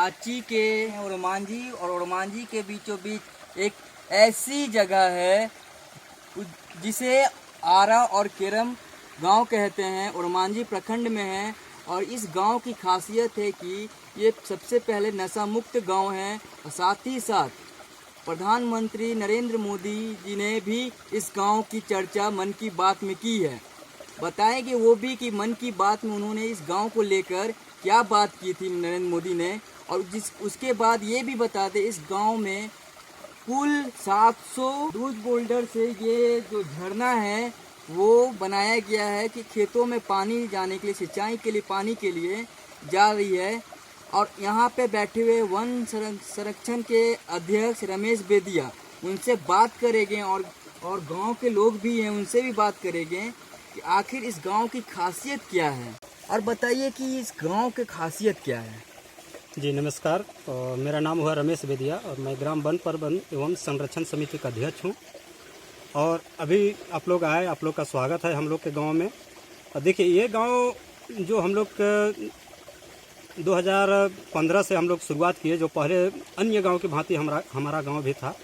रांची के ओरमांझी के बीचों बीच एक ऐसी जगह है जिसे आरा और केरम गांव कहते हैं, ओरमांझी प्रखंड में है। और इस गांव की खासियत है कि ये सबसे पहले नशा मुक्त गांव है और साथ ही साथ प्रधानमंत्री नरेंद्र मोदी जी ने भी इस गांव की चर्चा मन की बात में की है। बताएंगे वो भी कि मन की बात में उन्होंने इस गांव को लेकर क्या बात की थी नरेंद्र मोदी ने। और उसके बाद ये भी बता दें इस गांव में कुल 700 लूज बोल्डर से ये जो झरना है वो बनाया गया है कि खेतों में पानी जाने के लिए, सिंचाई के लिए, पानी के लिए जा रही है। और यहाँ पे बैठे हुए वन संरक्षण के अध्यक्ष रमेश बेदिया, उनसे बात करेंगे और गांव के लोग भी हैं उनसे भी बात करेंगे कि आखिर इस गांव की खासियत क्या है। और बताइए कि इस गांव की खासियत क्या है। जी नमस्कार, मेरा नाम हुआ रमेश बेदिया और मैं ग्राम वन प्रबंधन एवं संरक्षण समिति का अध्यक्ष हूँ। और अभी आप लोग आए, आप लोग का स्वागत है हम लोग के गांव में। और देखिए ये गांव जो हम लोग 2015 से हम लोग शुरुआत किए, जो पहले अन्य गांव की भांति हमारा गांव भी था,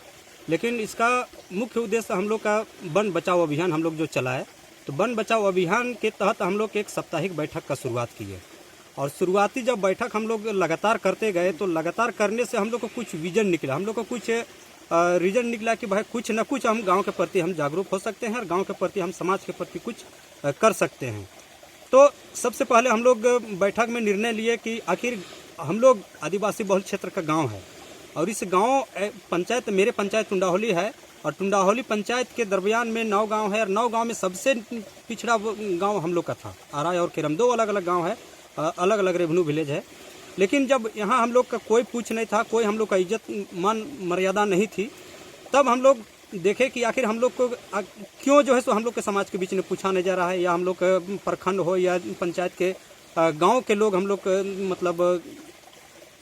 लेकिन इसका मुख्य उद्देश्य हम लोग का वन बचाओ अभियान हम लोग जो चलाए। तो वन बचाओ अभियान के तहत हम लोग एक साप्ताहिक बैठक का शुरुआत किए। और शुरुआती जब बैठक हम लोग लगातार करते गए तो लगातार करने से हम लोग को कुछ विजन निकला, हम लोग को कुछ रीजन निकला कि भाई कुछ न कुछ हम गांव के प्रति हम जागरूक हो सकते हैं और गांव के प्रति हम समाज के प्रति कुछ कर सकते हैं। तो सबसे पहले हम लोग बैठक में निर्णय लिए कि आखिर हम लोग आदिवासी बहुल क्षेत्र का गाँव है और इस गाँव पंचायत, मेरे पंचायत टुंडाहोली है और टुंडाहोली पंचायत के दरमियान में 9 गाँव है और 9 गाँव में सबसे पिछड़ा गाँव हम लोग का था। आरा और केरम 2 अलग अलग गाँव है, अलग अलग रेवेन्यू विलेज है। लेकिन जब यहाँ हम लोग का कोई पूछ नहीं था, कोई हम लोग का इज्जत मान मर्यादा नहीं थी, तब हम लोग देखे कि आखिर हम लोग को क्यों जो है सो हम लोग के समाज के बीच में पूछा नहीं जा रहा है, या हम लोग प्रखंड हो या पंचायत के गांव के लोग हम लोग मतलब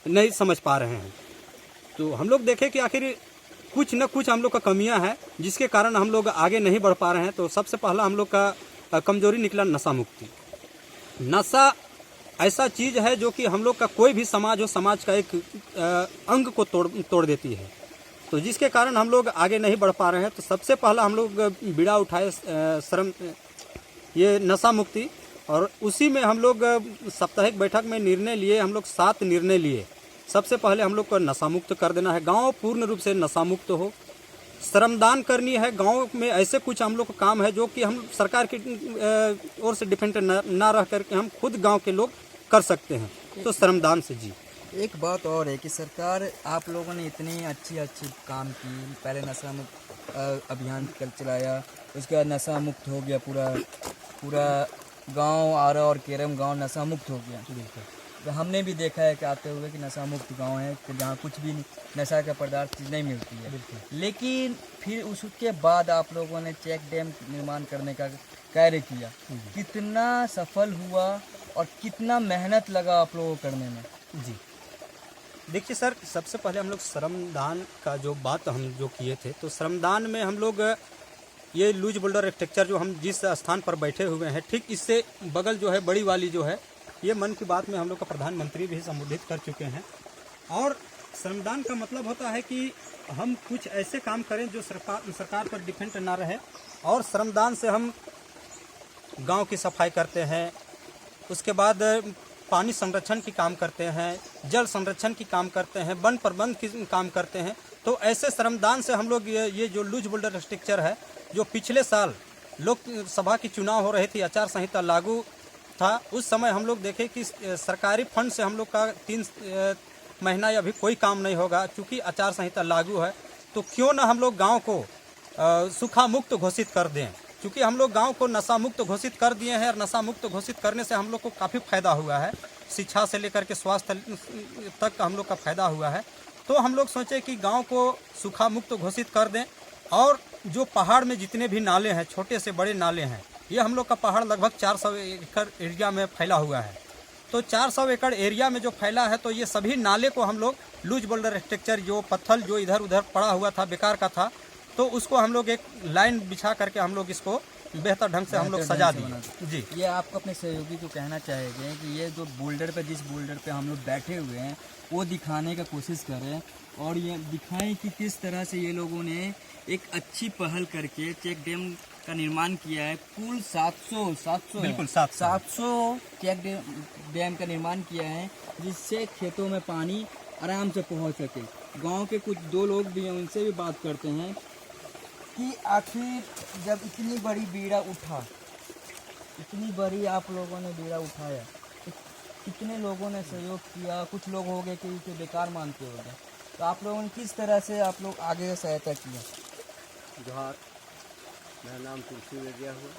नहीं समझ पा रहे हैं। तो हम लोग देखे कि आखिर कुछ न कुछ हम लोग का कमियां है जिसके कारण हम लोग आगे नहीं बढ़ पा रहे हैं। तो सबसे पहला हम लोग का कमजोरी निकला नशा मुक्ति। नशा ऐसा चीज़ है जो कि हम लोग का कोई भी समाज हो, समाज का एक अंग को तोड़ देती है, तो जिसके कारण हम लोग आगे नहीं बढ़ पा रहे हैं। तो सबसे पहला हम लोग बीड़ा उठाए श्रम ये नशा मुक्ति, और उसी में हम लोग साप्ताहिक बैठक में निर्णय लिए, हम लोग 7 निर्णय लिए। सबसे पहले हम लोग को नशा मुक्त कर देना है, गांव पूर्ण रूप से नशा मुक्त हो। श्रमदान करनी है, गांव में ऐसे कुछ हम लोग का काम है जो कि हम सरकार की ओर से डिपेंड ना रह करके हम खुद गांव के लोग कर सकते हैं, तो श्रमदान से। जी एक बात और है कि सरकार, आप लोगों ने इतनी अच्छी काम की, पहले नशा मुक्त अभियान चलाया, उसके बाद नशा मुक्त हो गया, पूरा गांव आरा और केरम गांव नशा मुक्त हो गया। तो हमने भी देखा है कि आते हुए कि नशा मुक्त गांव है कि जहाँ कुछ भी नशा का पदार्थ चीज़ नहीं मिलती है। लेकिन फिर उसके बाद आप लोगों ने चेक डैम निर्माण करने का कार्य किया, कितना सफल हुआ और कितना मेहनत लगा आप लोगों को करने में। जी देखिए सर, सबसे पहले हम लोग श्रमदान का जो बात हम जो किए थे, तो श्रमदान में हम लोग ये लूज बोल्डर स्ट्रक्चर जो हम जिस स्थान पर बैठे हुए हैं, ठीक इससे बगल जो है बड़ी वाली जो है, ये मन की बात में हम लोग का प्रधानमंत्री भी संबोधित कर चुके हैं। और श्रमदान का मतलब होता है कि हम कुछ ऐसे काम करें जो सरकार पर डिपेंड ना रहे। और श्रमदान से हम गांव की सफाई करते हैं, उसके बाद पानी संरक्षण की काम करते हैं, जल संरक्षण की काम करते हैं, वन प्रबंध की काम करते हैं। तो ऐसे श्रमदान से हम लोग ये जो लूज बोल्डर स्ट्रक्चर है, जो पिछले साल लोकसभा की चुनाव हो रही थी, आचार संहिता लागू था, उस समय हम लोग देखे कि सरकारी फंड से हम लोग का 3 महीना या भी कोई काम नहीं होगा, क्योंकि आचार संहिता लागू है। तो क्यों ना हम लोग गांव को सूखा मुक्त घोषित कर दें, क्योंकि हम लोग गांव को नशा मुक्त घोषित कर दिए हैं और नशा मुक्त घोषित करने से हम लोग को काफ़ी फायदा हुआ है, शिक्षा से लेकर के स्वास्थ्य तक हम लोग का फायदा हुआ है। तो हम लोग सोचे कि गांव को सूखा मुक्त घोषित कर दें। और जो पहाड़ में जितने भी नाले हैं, छोटे से बड़े नाले हैं, ये हम लोग का पहाड़ लगभग 400 एकड़ एरिया में फैला हुआ है। तो 400 एकड़ एरिया में जो फैला है, तो ये सभी नाले को हम लोग लूज बोल्डर स्ट्रक्चर, जो पत्थर जो इधर उधर पड़ा हुआ था, बेकार का था, तो उसको हम लोग एक लाइन बिछा करके हम लोग इसको बेहतर ढंग से हम लोग बेहतर सजा ढंग से दिए जी। ये आपको अपने सहयोगी को कहना चाहेंगे कि ये जो बोल्डर पे, जिस बोल्डर पे हम लोग बैठे हुए हैं, वो दिखाने का कोशिश करें और ये दिखाएं कि किस तरह से ये लोगों ने एक अच्छी पहल करके चेक डैम का निर्माण किया है। कुल 700 बिल्कुल 700 चेक डैम का निर्माण किया है, जिससे खेतों में पानी आराम से पहुंच सके। गांव के कुछ 2 लोग भी हैं, उनसे भी बात करते हैं कि आखिर जब इतनी बड़ी बीड़ा उठा, इतनी बड़ी आप लोगों ने बीड़ा उठाया, तो कितने लोगों ने सहयोग किया? कुछ लोग हो गए कि इसे बेकार मानते हो गए, तो आप लोगों ने किस तरह से आप लोग आगे सहायता किया? जोहार, मेरा नाम तुलसी वेदिया हुआ,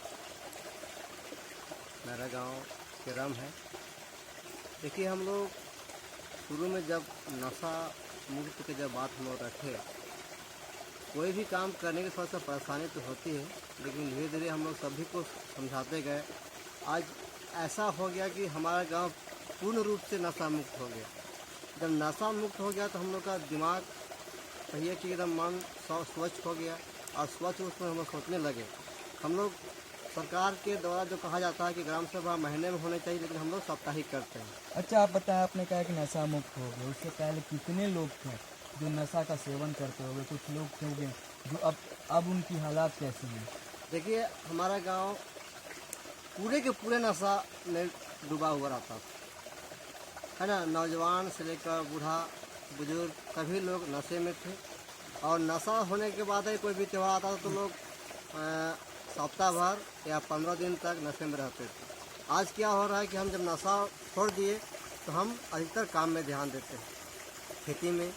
मेरा गांव केरम है। देखिए, हम लोग शुरू में जब नशा मुक्त के जब बात हम लोग रखे, कोई भी काम करने की थोड़ा सा परेशानी तो होती है, लेकिन धीरे धीरे हम लोग सभी को समझाते गए। आज ऐसा हो गया कि हमारा गांव पूर्ण रूप से नशा मुक्त हो गया। जब नशा मुक्त हो गया तो हम लोग का दिमाग कहिए कि एकदम मन स्वच्छ हो गया और स्वच्छ उसमें हम लोग सोचने लगे। हम लोग सरकार के द्वारा जो कहा जाता है कि ग्राम सभा महीने में होने चाहिए, लेकिन हम लोग साप्ताहिक करते हैं। अच्छा, आप बताएं, आपने कहा कि नशा मुक्त हो गए, उससे पहले कितने लोग थे जो नशा का सेवन करते होंगे? कुछ लोग थे होंगे जो अब उनकी हालात कैसी हैं? देखिए, हमारा गांव पूरे के पूरे नशा में डूबा हुआ रहता है ना। नौजवान से लेकर बूढ़ा बुजुर्ग सभी लोग नशे में थे, और नशा होने के बाद ही कोई भी त्यौहार आता था तो लोग सप्ताह भर या 15 दिन तक नशे में रहते थे। आज क्या हो रहा है कि हम जब नशा छोड़ दिए तो हम अधिकतर काम में ध्यान देते हैं। खेती में,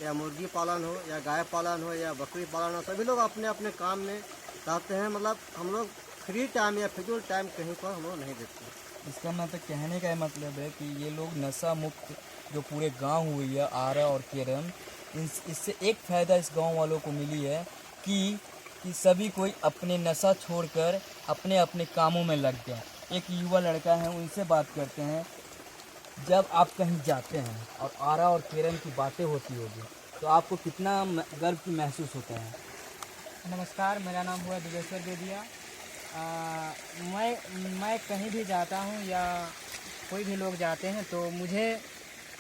या मुर्गी पालन हो, या गाय पालन हो, या बकरी पालन हो, सभी लोग अपने अपने काम में रहते हैं। मतलब हम लोग फ्री टाइम या फिजूल टाइम कहीं पर हम लोग नहीं देते। इसका मतलब कहने का मतलब है कि ये लोग नशा मुक्त जो पूरे गांव हुई है, आरा और केरम, इससे एक फ़ायदा इस गांव वालों को मिली है कि सभी कोई अपने नशा छोड़कर अपने अपने कामों में लग गया। एक युवा लड़का है, उनसे बात करते हैं। जब आप कहीं जाते हैं और आरा और केरम की बातें होती होगी, तो आपको कितना गर्व महसूस होता है? नमस्कार, मेरा नाम हुआ दिवेश्वर वेदिया। मैं कहीं भी जाता हूँ या कोई भी लोग जाते हैं तो मुझे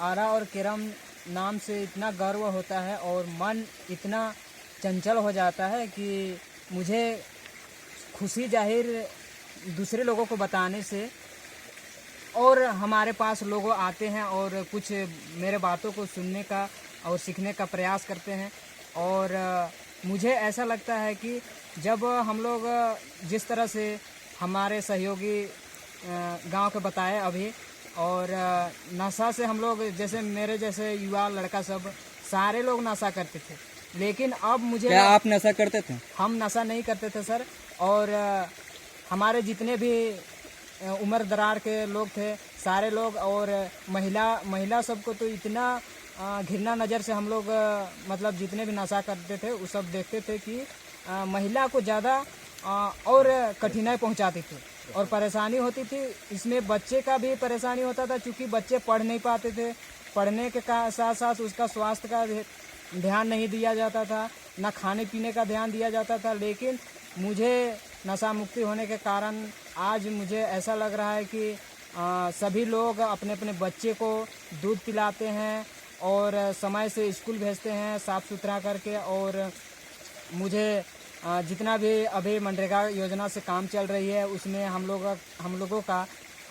आरा और केरम नाम से इतना गर्व होता है और मन इतना चंचल हो जाता है कि मुझे खुशी जाहिर दूसरे लोगों को बताने से, और हमारे पास लोग आते हैं और कुछ मेरे बातों को सुनने का और सीखने का प्रयास करते हैं। और मुझे ऐसा लगता है कि जब हम लोग जिस तरह से हमारे सहयोगी गांव के बताए अभी, और नशा से हम लोग, जैसे मेरे जैसे युवा लड़का सब सारे लोग नशा करते थे, लेकिन अब मुझे क्या आप नशा करते थे? हम नशा नहीं करते थे सर। और हमारे जितने भी उम्र दरार के लोग थे सारे लोग, और महिला सबको तो इतना घृणा नज़र से हम लोग मतलब जितने भी नशा करते थे वो सब देखते थे कि महिला को ज़्यादा और कठिनाई पहुंचाती थी और परेशानी होती थी। इसमें बच्चे का भी परेशानी होता था, क्योंकि बच्चे पढ़ नहीं पाते थे। पढ़ने के साथ साथ उसका स्वास्थ्य का ध्यान नहीं दिया जाता था, ना खाने पीने का ध्यान दिया जाता था। लेकिन मुझे नशा मुक्ति होने के कारण आज मुझे ऐसा लग रहा है कि सभी लोग अपने अपने बच्चे को दूध पिलाते हैं और समय से स्कूल भेजते हैं साफ़ सुथरा करके। और मुझे जितना भी अभी मनरेगा योजना से काम चल रही है उसमें हम लोगों का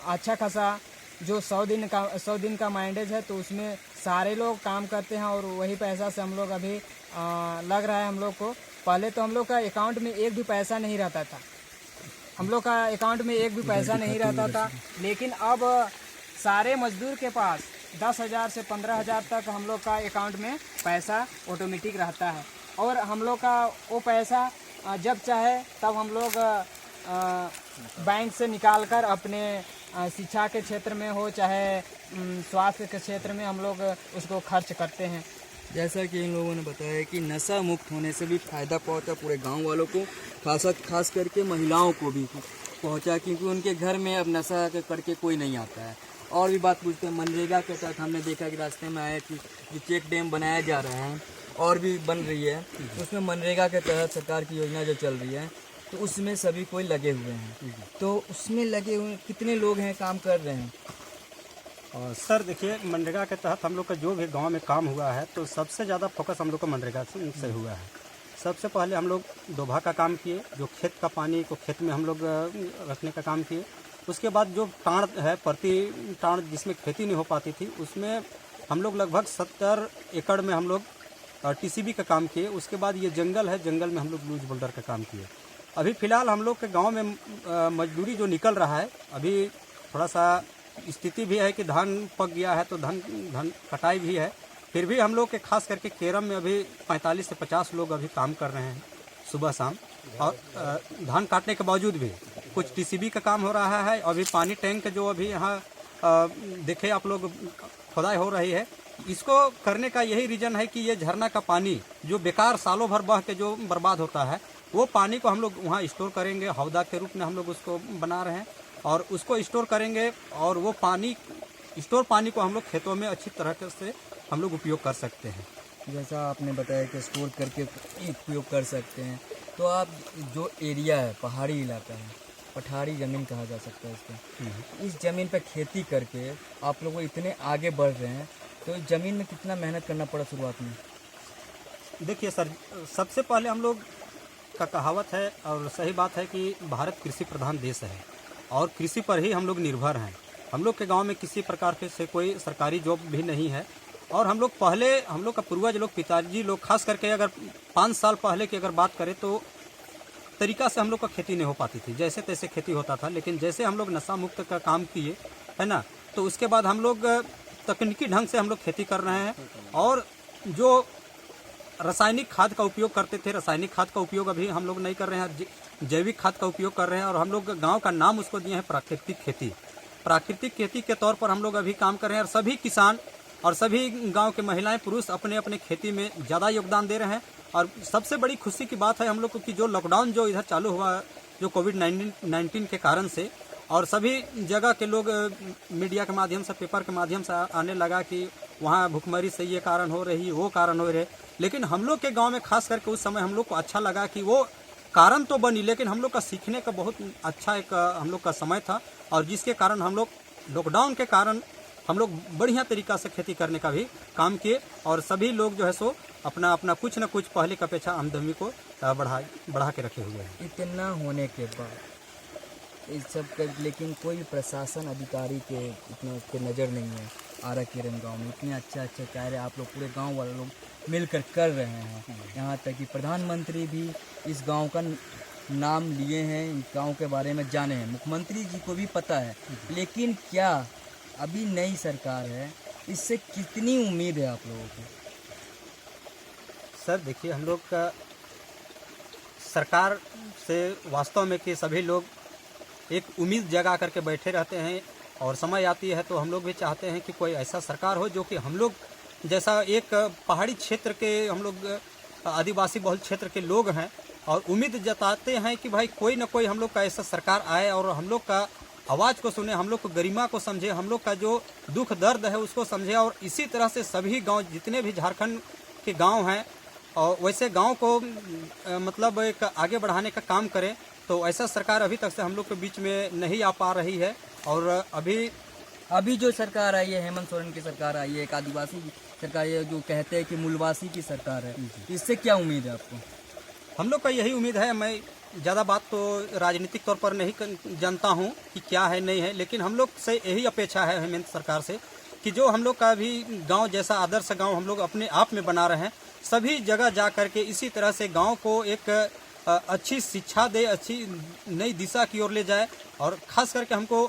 अच्छा खासा जो 100 दिन का माइंडेज है, तो उसमें सारे लोग काम करते हैं और वही पैसा से हम लोग अभी लग रहा है हम लोग को। पहले तो हम लोग का अकाउंट में एक भी पैसा नहीं रहता था, लेकिन अब सारे मजदूर के पास 10,000 से 15,000 तक हम लोग का अकाउंट में पैसा ऑटोमेटिक रहता है। और हम लोग का वो पैसा जब चाहे तब हम लोग बैंक से निकाल कर अपने शिक्षा के क्षेत्र में हो चाहे स्वास्थ्य के क्षेत्र में हम लोग उसको खर्च करते हैं। जैसा कि इन लोगों ने बताया कि नशा मुक्त होने से भी फ़ायदा पहुंचा पूरे गांव वालों को, खास करके महिलाओं को भी पहुंचा, क्योंकि उनके घर में अब नशा करके कोई नहीं आता है। और भी बात पूछते हैं, मनरेगा के तहत हमने देखा कि रास्ते में आए कि चेक डैम बनाया जा रहा है और भी बन रही है, उसमें मनरेगा के तहत सरकार की योजना जो चल रही है, तो उसमें सभी कोई लगे हुए हैं। तो उसमें लगे हुए कितने लोग हैं, काम कर रहे हैं? और सर देखिए, मनरेगा के तहत हम लोग का जो भी गांव में काम हुआ है तो सबसे ज़्यादा फोकस हम लोग का मनरेगा से हुआ है। सबसे पहले हम लोग डोभा का काम किए, जो खेत का पानी को खेत में हम लोग रखने का काम किए। उसके बाद जो टाण है, प्रति टाण जिसमें खेती नहीं हो पाती थी, उसमें हम लोग लगभग 70 एकड़ में हम लोग टीसीबी का काम किए। उसके बाद ये जंगल है, जंगल में हम लोग लूज बोल्डर का काम किए। अभी फ़िलहाल हम लोग के गांव में मजदूरी जो निकल रहा है, अभी थोड़ा सा स्थिति भी है कि धान पक गया है तो धान कटाई भी है। फिर भी हम लोग के खास करके केरम में अभी 45 से 50 लोग अभी काम कर रहे हैं सुबह शाम। और धान काटने के बावजूद भी कुछ टीसीबी का काम हो रहा है। अभी पानी टैंक जो अभी यहाँ देखे आप लोग खुदाई हो रही है, इसको करने का यही रीज़न है कि ये झरना का पानी जो बेकार सालों भर बह के जो बर्बाद होता है, वो पानी को हम लोग वहाँ स्टोर करेंगे। हौदा के रूप में हम लोग उसको बना रहे हैं और उसको स्टोर करेंगे और वो पानी स्टोर पानी को हम लोग खेतों में अच्छी तरह से हम लोग उपयोग कर सकते हैं। जैसा आपने बताया कि स्टोर करके उपयोग कर सकते हैं, तो आप जो एरिया है, पहाड़ी इलाका है, पठारी ज़मीन कहा जा सकता है इसको, इस ज़मीन पर खेती करके आप लोग इतने आगे बढ़ रहे हैं, तो इस ज़मीन में कितना मेहनत करना पड़ा शुरुआत में? देखिए सर, सबसे पहले हम लोग का कहावत है और सही बात है कि भारत कृषि प्रधान देश है और कृषि पर ही हम लोग निर्भर हैं। हम लोग के गांव में किसी प्रकार के से कोई सरकारी जॉब भी नहीं है और हम लोग का पूर्वज लोग, पिताजी लोग, खास करके अगर 5 साल पहले की अगर बात करें तो तरीका से हम लोग का खेती नहीं हो पाती थी, जैसे तैसे खेती होता था। लेकिन जैसे हम लोग नशा मुक्त का काम किए है ना, तो उसके बाद हम लोग तकनीकी ढंग से हम लोग खेती कर रहे हैं। और जो रासायनिक खाद का उपयोग करते थे, रासायनिक खाद का उपयोग अभी हम लोग नहीं कर रहे हैं, जैविक खाद का उपयोग कर रहे हैं। और हम लोग गांव का नाम उसको दिए हैं प्राकृतिक खेती। प्राकृतिक खेती के तौर पर हम लोग अभी काम कर रहे हैं और सभी किसान और सभी गांव के महिलाएं पुरुष अपने अपने खेती में ज़्यादा योगदान दे रहे हैं। और सबसे बड़ी खुशी की बात है हम लोग को कि जो लॉकडाउन जो इधर चालू हुआ, जो कोविड-19 के कारण से, और सभी जगह के लोग मीडिया के माध्यम से, पेपर के माध्यम से आने लगा कि वहाँ भुखमरी से ये कारण हो रही, वो कारण हो रहे। लेकिन हम लोग के गांव में खास करके उस समय हम लोग को अच्छा लगा कि वो कारण तो बनी, लेकिन हम लोग का सीखने का बहुत अच्छा एक हम लोग का समय था। और जिसके कारण हम लोग लॉकडाउन के कारण हम लोग बढ़िया तरीक़ा से खेती करने का भी काम किए और सभी लोग जो है सो अपना अपना कुछ न कुछ पहले की अपेक्षा आमदनी को बढ़ा के रखे हुए हैं। इतना होने के बाद इस सब कर, लेकिन कोई प्रशासन अधिकारी के इतना उस पर नज़र नहीं है। आरा केरम गांव में इतने अच्छे कार्य आप लोग पूरे गांव वाले लोग मिलकर कर रहे हैं। यहाँ तक कि प्रधानमंत्री भी इस गांव का नाम लिए हैं, इस गांव के बारे में जाने हैं, मुख्यमंत्री जी को भी पता है। लेकिन क्या अभी नई सरकार है, इससे कितनी उम्मीद है आप लोगों को? सर देखिए, हम लोग का सरकार से वास्तव में कि सभी लोग एक उम्मीद जगा करके बैठे रहते हैं और समय आती है तो हम लोग भी चाहते हैं कि कोई ऐसा सरकार हो जो कि हम लोग जैसा एक पहाड़ी क्षेत्र के, हम लोग आदिवासी बहुल क्षेत्र के लोग हैं और उम्मीद जताते हैं कि भाई कोई ना कोई हम लोग का ऐसा सरकार आए और हम लोग का आवाज़ को सुने, हम लोग को गरिमा को समझे, हम लोग का जो दुख दर्द है उसको समझे। और इसी तरह से सभी गांव, जितने भी झारखंड के गांव हैं, और वैसे गांव को मतलब एक आगे बढ़ाने का काम करें। तो ऐसा सरकार अभी तक से हम लोग के बीच में नहीं आ पा रही है। और अभी जो सरकार आई है, हेमंत सोरेन की सरकार आई है, एक आदिवासी सरकार है जो कहते हैं कि मूलवासी की सरकार है, इससे क्या उम्मीद है आपको? हम लोग का यही उम्मीद है। मैं ज़्यादा बात तो राजनीतिक तौर पर नहीं जानता हूँ कि क्या है नहीं है, लेकिन हम लोग से यही अपेक्षा है हेमंत सरकार से कि जो हम लोग का भी गांव जैसा आदर्श गांव हम लोग अपने आप में बना रहे हैं, सभी जगह जा कर के इसी तरह से गांव को एक अच्छी शिक्षा दे, अच्छी नई दिशा की ओर ले जाए। और ख़ास करके हमको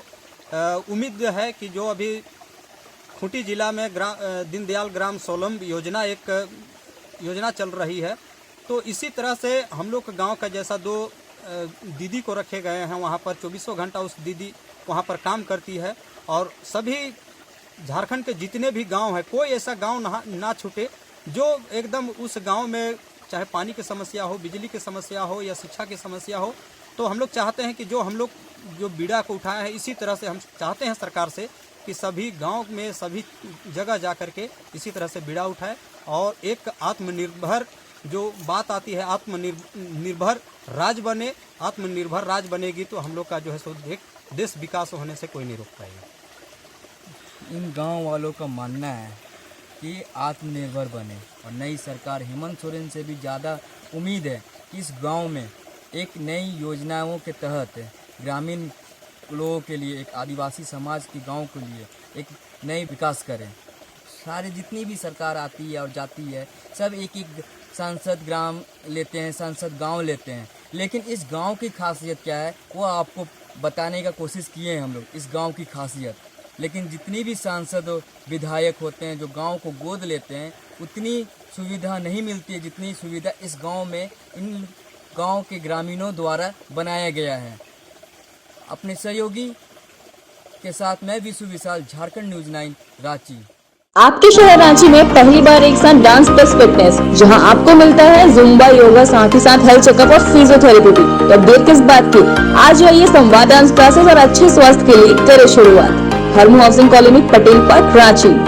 उम्मीद है कि जो अभी खूंटी जिला में दीनदयाल ग्राम स्वावलंबन योजना एक योजना चल रही है, तो इसी तरह से हम लोग गांव का जैसा 2 दीदी को रखे गए हैं, वहां पर 24 घंटा उस दीदी वहां पर काम करती है। और सभी झारखंड के जितने भी गांव हैं, कोई ऐसा गांव ना छूटे जो एकदम उस गांव में चाहे पानी की समस्या हो, बिजली की समस्या हो या शिक्षा की समस्या हो। तो हम लोग चाहते हैं कि जो हम लोग जो बीड़ा को उठाए हैं, इसी तरह से हम चाहते हैं सरकार से कि सभी गांव में सभी जगह जा कर के इसी तरह से बीड़ा उठाए और एक आत्मनिर्भर जो बात आती है, आत्मनिर्भर राज्य बने, आत्मनिर्भर राज्य बनेगी तो हम लोग का जो है सो देश विकास होने से कोई नहीं रोक पाएगा। इन गांव वालों का मानना है कि आत्मनिर्भर बने और नई सरकार हेमंत सोरेन से भी ज़्यादा उम्मीद है कि इस गांव में एक नई योजनाओं के तहत ग्रामीण लोगों के लिए, एक आदिवासी समाज के गांव के लिए एक नई विकास करें। सारे जितनी भी सरकार आती है और जाती है सब एक एक सांसद ग्राम लेते हैं, सांसद गांव लेते हैं, लेकिन इस गांव की खासियत क्या है वो आपको बताने का कोशिश किए हैं हम लोग, इस गांव की खासियत। लेकिन जितनी भी सांसद विधायक होते हैं जो गांव को गोद लेते हैं उतनी सुविधा नहीं मिलती है जितनी सुविधा इस गांव में इन गांव के ग्रामीणों द्वारा बनाया गया है। अपने सहयोगी के साथ मैं विशु विशाल, झारखंड न्यूज़ 9 रांची। आपके शहर रांची में पहली बार एक साथ डांस प्लस फिटनेस, जहां आपको मिलता है जुम्बा, योगा, साथ ही साथ हेल्थ चेकअप और फिजियोथेरेपी भी। तो अब देर किस बात की, आज आइए संवाद डांस क्लासेस और अच्छे स्वास्थ्य के लिए करें शुरुआत। Harmu housing colony, Patel park, Ranchi.